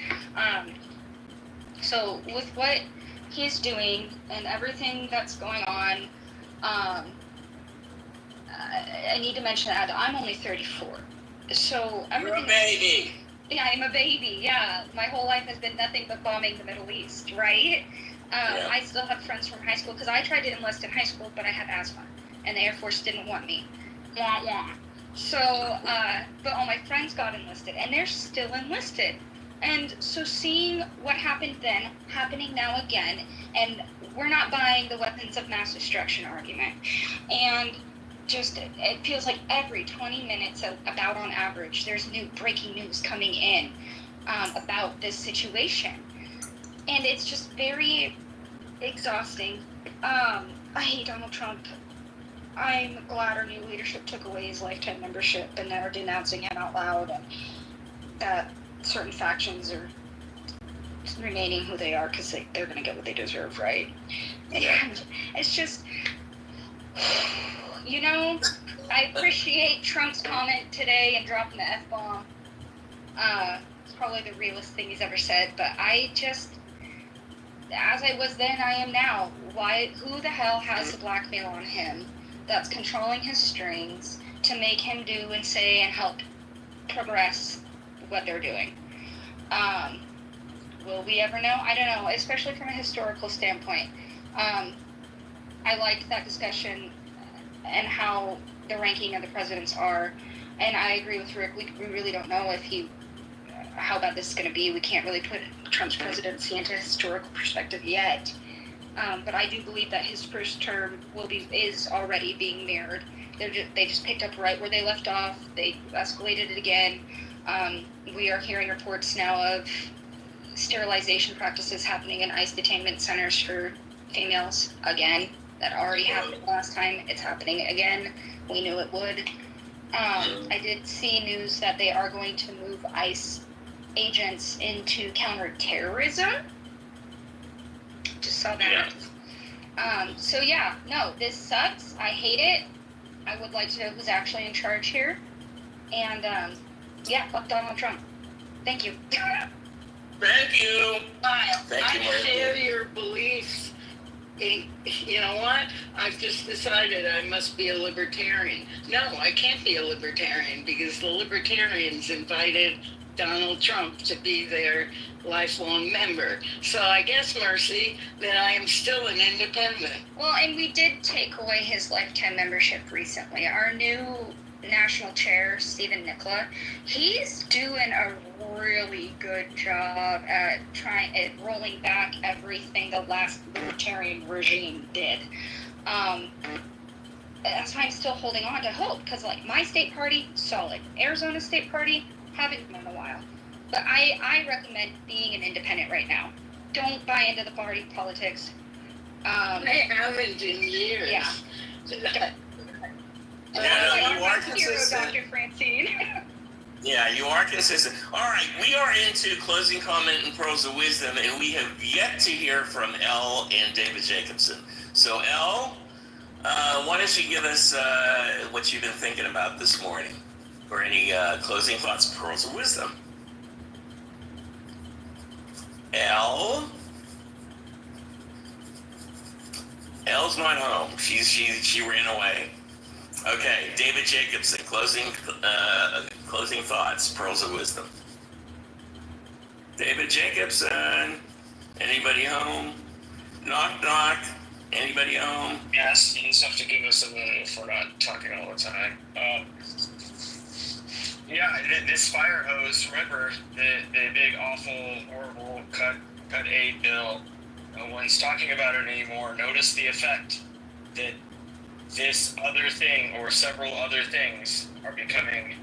So with what he's doing and everything that's going on, I need to mention that I'm only 34. So everything. You're a baby. Yeah, I'm a baby. Yeah, my whole life has been nothing but bombing the Middle East, right? I still have friends from high school because I tried to enlist in high school, but I had asthma, and the Air Force didn't want me. Wah wah. So, but all my friends got enlisted, and they're still enlisted. And so seeing what happened then, happening now again, and we're not buying the weapons of mass destruction argument. And just, it feels like every 20 minutes, about on average, there's new breaking news coming in about this situation. And it's just very exhausting. I hate Donald Trump. I'm glad our new leadership took away his lifetime membership and are denouncing him out loud, and that certain factions are remaining who they are because they're going to get what they deserve, right? And it's just, I appreciate Trump's comment today and dropping the F-bomb. It's probably the realest thing he's ever said, but I just, as I was then, I am now. Who the hell has the blackmail on him that's controlling his strings to make him do and say and help progress what they're doing? Will we ever know? I don't know, especially from a historical standpoint. I liked that discussion and how the ranking of the presidents are, and I agree with Rick. We really don't know how bad this is going to be. We can't really put Trump's presidency into historical perspective yet. But I do believe that his first term is already being mirrored. They just picked up right where they left off. They escalated it again. We are hearing reports now of sterilization practices happening in ICE detainment centers for females again. That already happened last time. It's happening again. We knew it would. I did see news that they are going to move ICE agents into counterterrorism. Just saw that. So yeah, no, this sucks. I hate it. I would like to know who's actually in charge here. And fuck Donald Trump. Thank you. Thank you. Thank you, I share your beliefs. You know what? I've just decided I must be a libertarian. No, I can't be a libertarian because the libertarians invited Donald Trump to be their lifelong member. So I guess, Mercy, that I am still an independent. Well, and we did take away his lifetime membership recently. Our new national chair, Stephen Nicola, he's doing a really good job at rolling back everything the last libertarian regime did. That's why I'm still holding on to hope, because like my state party, solid. Arizona state party, haven't been in a while. But I recommend being an independent right now. Don't buy into the party politics. I haven't in years. Yeah. Yeah, no, you are consistent. Dr. Francine. Yeah, you are consistent. All right, we are into closing comment and pearls of wisdom, and we have yet to hear from Elle and David Jacobson. So, Elle, why don't you give us what you've been thinking about this morning, or any closing thoughts, pearls of wisdom? Elle? Elle's not home. She ran away. Okay, David Jacobson, closing thoughts, pearls of wisdom. David Jacobson, anybody home? Knock, knock. Anybody home? Yes, you just have to give us a minute if we're not talking all the time. This fire hose, remember the big, awful, horrible cut aid bill. No one's talking about it anymore. Notice the effect that this other thing or several other things are becoming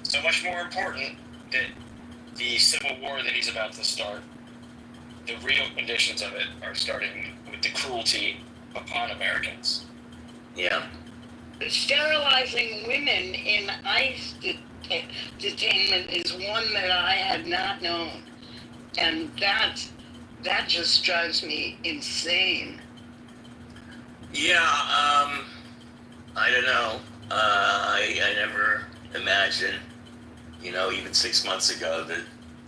so much more important that the civil war that he's about to start, the real conditions of it are starting with the cruelty upon Americans. Yeah. Sterilizing women in ICE detainment is one that I had not known. And that just drives me insane. Yeah, I don't know. I never imagined, even 6 months ago that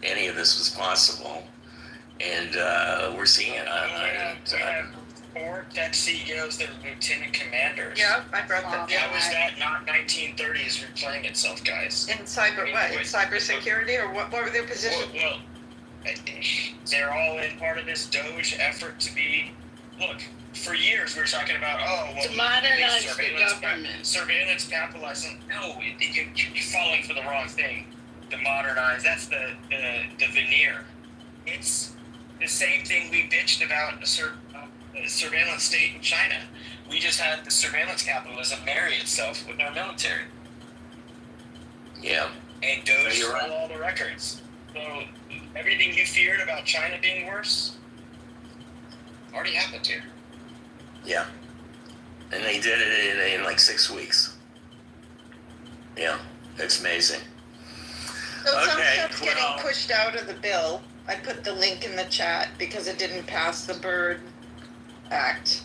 any of this was possible. And we're seeing it. We have 4 tech CEOs that are lieutenant commanders. Yeah, I brought that. How is that not 1930s replaying itself, guys? In cyber, what? In cybersecurity, or what were their positions? Well, they're all in part of this Doge effort to be, look, for years we were talking about, to modernize the government. Surveillance capitalism. No, you're falling for the wrong thing. The modernize, that's the veneer. It's the same thing we bitched about a surveillance state in China. We just had the surveillance capitalism marry itself with our military. Yeah. And Doge stole all the records. So everything you feared about China being worse already happened here. Yeah. And they did it in like 6 weeks. Yeah, it's amazing. So some Okay, stuff's getting pushed out of the bill. I put the link in the chat because it didn't pass the Byrd Act.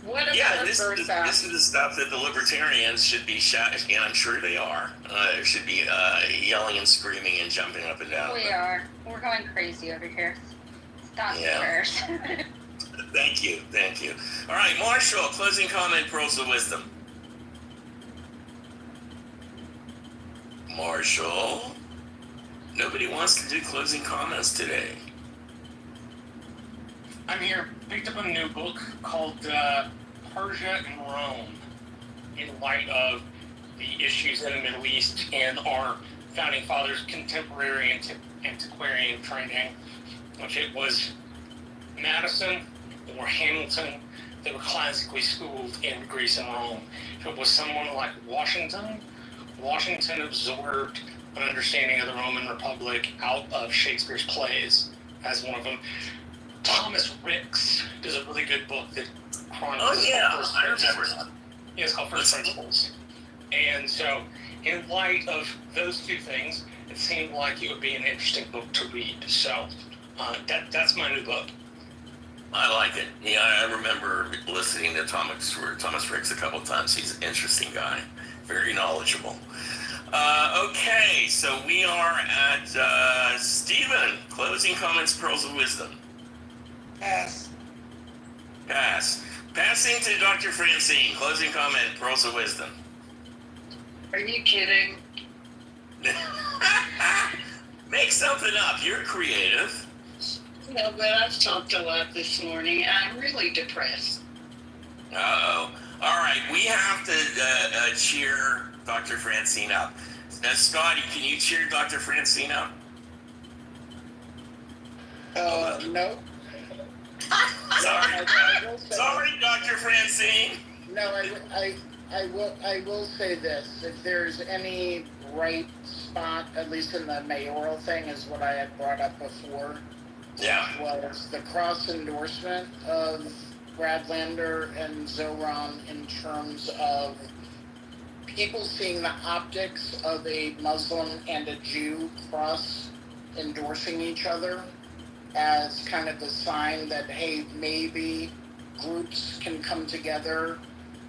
What about Yeah, the this Byrd Act? is the stuff that the libertarians should be shouting, and I'm sure they are. Should be yelling and screaming and jumping up and down. We are. We're going crazy over here. Stop the prayers. Thank you. All right, Marshall, closing comment, pearls of wisdom. Marshall? Nobody wants to do closing comments today. I'm here. Picked up a new book called Persia and Rome in light of the issues in the Middle East and our founding fathers' contemporary antiquarian training, which it was Madison or Hamilton that were classically schooled in Greece and Rome. If it was someone like Washington absorbed an understanding of the Roman Republic out of Shakespeare's plays as one of them. Thomas Ricks does a really good book that chronicles First Principles. Yeah, it's called First Principles. And so, in light of those two things, it seemed like it would be an interesting book to read. So, that's my new book. I like it. Yeah, I remember listening to Thomas Ricks a couple of times. He's an interesting guy, very knowledgeable. Okay, so we are at Stephen. Closing comments, pearls of wisdom. Pass. Passing to Dr. Francine. Closing comment, pearls of wisdom. Are you kidding? Make something up. You're creative. No, but I've talked a lot this morning. I'm really depressed. Uh-oh. All right, we have to cheer Dr. Francine up. Scotty, can you cheer Dr. Francine up? No. Sorry, I will say, sorry, Dr. Francine. no, I will say this. If there's any bright spot, at least in the mayoral thing, is what I had brought up before, Yeah. was the cross endorsement of Brad Lander and Zoran in terms of people seeing the optics of a Muslim and a Jew cross endorsing each other as kind of the sign that, hey, maybe groups can come together.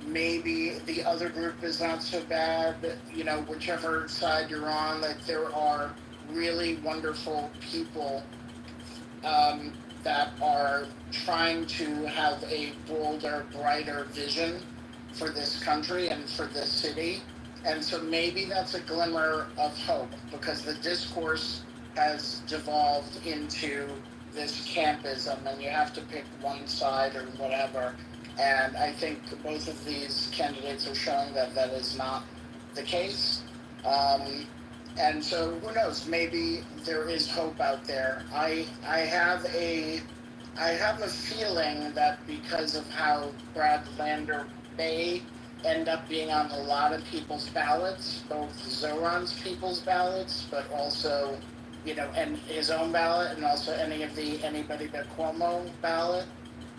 Maybe the other group is not so bad, you know, whichever side you're on, that there are really wonderful people that are trying to have a bolder, brighter vision for this country and for this city. And so maybe that's a glimmer of hope, because the discourse has devolved into this campism and you have to pick one side or whatever. And I think both of these candidates are showing that that is not the case. And so who knows, maybe there is hope out there. I have a feeling that because of how Brad Lander may end up being on a lot of people's ballots, both Zoran's people's ballots, but also, you know, and his own ballot, and also anybody but Cuomo ballot,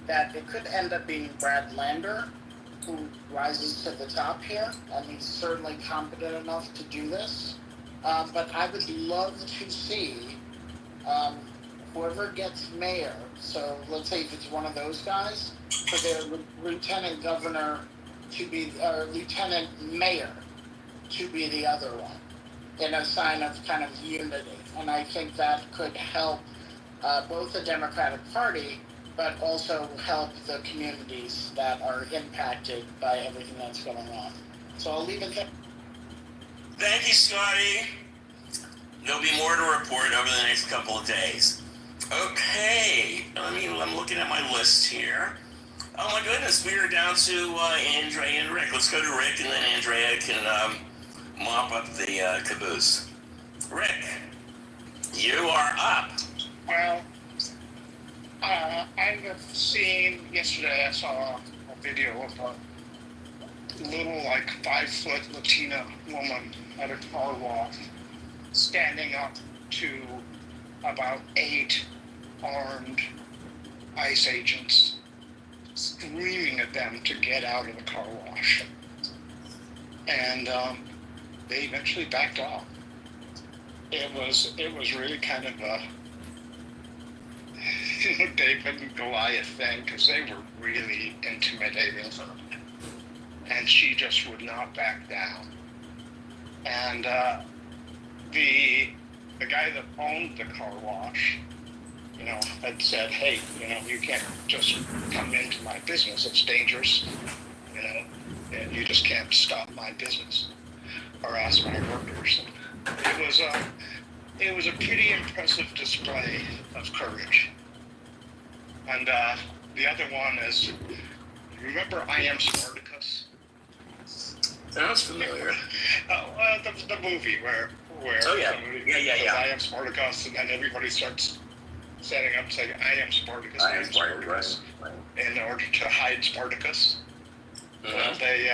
that it could end up being Brad Lander who rises to the top here, and he's certainly competent enough to do this. But I would love to see whoever gets mayor, so let's say if it's one of those guys, for their lieutenant governor to be, or lieutenant mayor to be the other one, in a sign of kind of unity. And I think that could help both the Democratic Party, but also help the communities that are impacted by everything that's going on. So I'll leave it there. Thank you, Scotty. There'll be more to report over the next couple of days. Okay, I'm looking at my list here. Oh my goodness, we are down to Andrea and Rick. Let's go to Rick, and then Andrea can mop up the caboose. Rick, you are up. Well, I have seen, yesterday I saw a video of a little, like, 5-foot Latina woman at a car wash standing up to about 8 armed ICE agents, screaming at them to get out of the car wash. And they eventually backed off. It was really kind of a David and Goliath thing, because they were really intimidating her. And she just would not back down. And the guy that owned the car wash, you know, had said, hey, you know, you can't just come into my business. It's dangerous, you know, and you just can't stop my business or ask my workers. It was a pretty impressive display of courage. And the other one is, remember I Am Spartacus? Sounds familiar. The movie where Oh, yeah. somebody Yeah. says, I am Spartacus, and then everybody starts setting up saying, I am Spartacus, I am Spartacus. in order to hide Spartacus. Mhm. They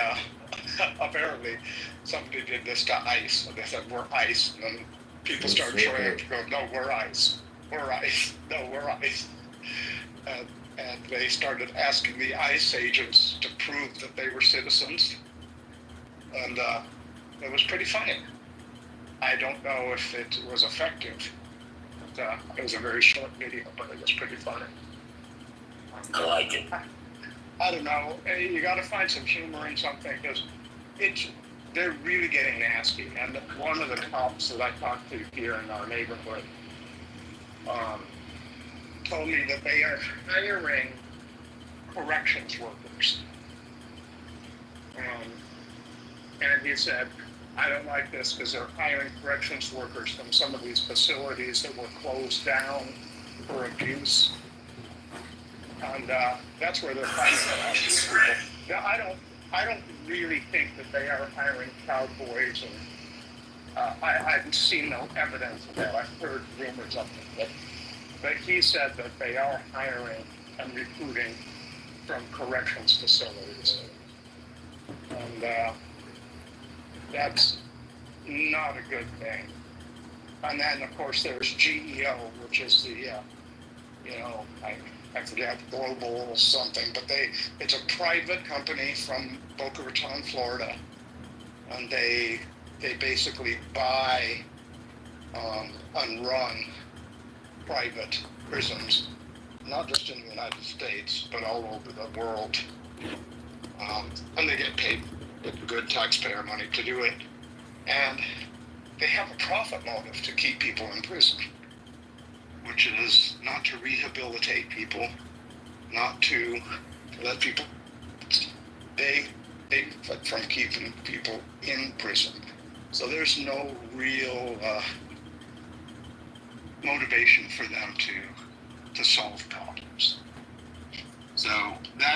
apparently somebody did this to ICE. They said, we're ICE, and then people started showing up to go, no, we're ICE, we're ICE, no, we're ICE. And they started asking the ICE agents to prove that they were citizens. And it was pretty funny. I don't know if it was effective. But, it was a very short video, but it was pretty funny. I like it. I don't know. You got to find some humor in something, because they're really getting nasty. And one of the cops that I talked to here in our neighborhood told me that they are hiring corrections workers. And he said, I don't like this because they're hiring corrections workers from some of these facilities that were closed down for abuse. And that's where they're finding a lot of these people. I don't really think that they are hiring cowboys I've seen no evidence of that. I've heard rumors of it, but he said that they are hiring and recruiting from corrections facilities, and that's not a good thing. And then, of course, there's GEO, which is the, I forget, Global something, but it's a private company from Boca Raton, Florida, and they basically buy and run private prisons, not just in the United States, but all over the world. And they get paid good taxpayer money to do it. And they have a profit motive to keep people in prison, which is not to rehabilitate people, not to let people, they benefit from keeping people in prison. So there's no real motivation for them to solve problems. So that